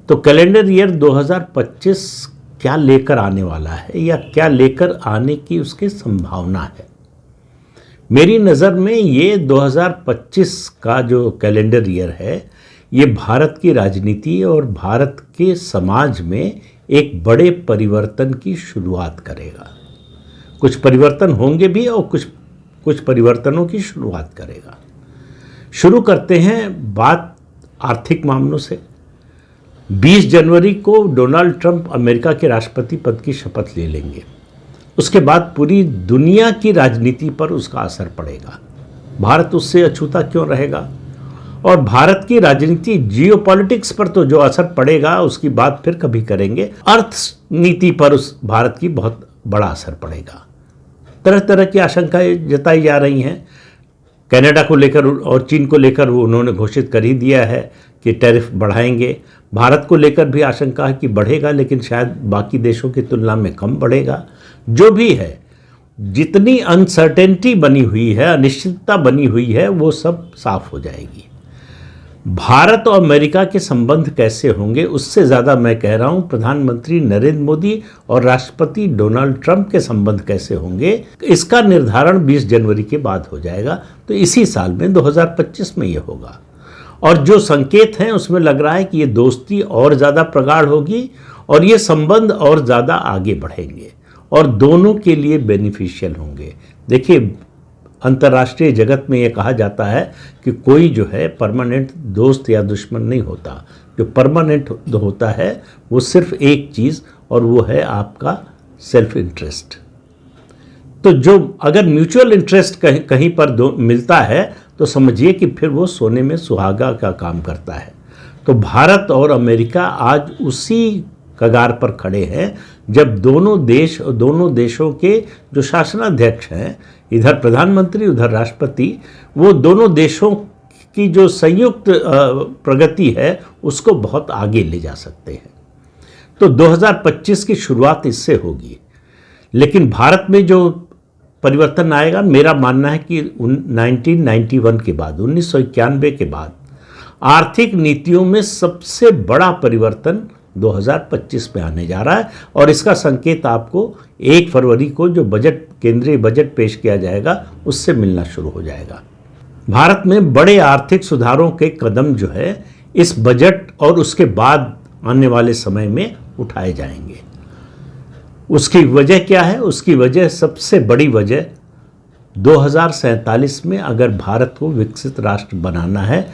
तो calendar year 2025 क्या लेकर आने वाला है या क्या लेकर आने की उसकी संभावना है? मेरी नज़र में ये 2025 का जो कैलेंडर ईयर है ये भारत की राजनीति और भारत के समाज में एक बड़े परिवर्तन की शुरुआत करेगा। कुछ परिवर्तन होंगे भी और कुछ परिवर्तनों की शुरुआत करेगा। शुरू करते हैं बात आर्थिक मामलों से। 20 जनवरी को डोनाल्ड ट्रंप अमेरिका के राष्ट्रपति पद की शपथ ले लेंगे। उसके बाद पूरी दुनिया की राजनीति पर उसका असर पड़ेगा। भारत उससे अछूता क्यों रहेगा? और भारत की राजनीति जियोपॉलिटिक्स पर तो जो असर पड़ेगा उसकी बात फिर कभी करेंगे। अर्थनीति पर उस भारत की बहुत बड़ा असर पड़ेगा। तरह तरह की आशंकाएं जताई जा रही हैं। कनाडा को लेकर और चीन को लेकर वो उन्होंने घोषित कर ही दिया है कि टैरिफ बढ़ाएंगे। भारत को लेकर भी आशंका है कि बढ़ेगा, लेकिन शायद बाकी देशों की तुलना में कम बढ़ेगा। जो भी है, जितनी अनसर्टेनिटी बनी हुई है, अनिश्चितता बनी हुई है, वो सब साफ हो जाएगी। भारत और अमेरिका के संबंध कैसे होंगे, उससे ज़्यादा मैं कह रहा हूँ प्रधानमंत्री नरेंद्र मोदी और राष्ट्रपति डोनाल्ड ट्रंप के संबंध कैसे होंगे, इसका निर्धारण 20 जनवरी के बाद हो जाएगा। तो इसी साल में 2025 में ये होगा। और जो संकेत हैं उसमें लग रहा है कि ये दोस्ती और ज़्यादा प्रगाढ़ होगी और ये संबंध और ज़्यादा आगे बढ़ेंगे और दोनों के लिए बेनिफिशियल होंगे। देखिए, अंतर्राष्ट्रीय जगत में ये कहा जाता है कि कोई जो है परमानेंट दोस्त या दुश्मन नहीं होता। जो परमानेंट होता है वो सिर्फ एक चीज़, और वो है आपका सेल्फ इंटरेस्ट। तो जो अगर म्यूचुअल इंटरेस्ट कहीं पर मिलता है तो समझिए कि फिर वो सोने में सुहागा का काम करता है। तो भारत और अमेरिका आज उसी कगार पर खड़े हैं जब दोनों देश और दोनों देशों के जो शासनाध्यक्ष हैं, इधर प्रधानमंत्री उधर राष्ट्रपति, वो दोनों देशों की जो संयुक्त प्रगति है उसको बहुत आगे ले जा सकते हैं। तो 2025 की शुरुआत इससे होगी। लेकिन भारत में जो परिवर्तन आएगा, मेरा मानना है कि 1991 के बाद, 1991 के बाद आर्थिक नीतियों में सबसे बड़ा परिवर्तन 2025 में आने जा रहा है। और इसका संकेत आपको 1 फरवरी को जो केंद्रीय बजट पेश किया जाएगा उससे मिलना शुरू हो जाएगा। भारत में बड़े आर्थिक सुधारों के कदम जो है इस बजट और उसके बाद आने वाले समय में उठाए जाएंगे। उसकी वजह क्या है? उसकी वजह, सबसे बड़ी वजह, 2047 में अगर भारत को विकसित राष्ट्र बनाना है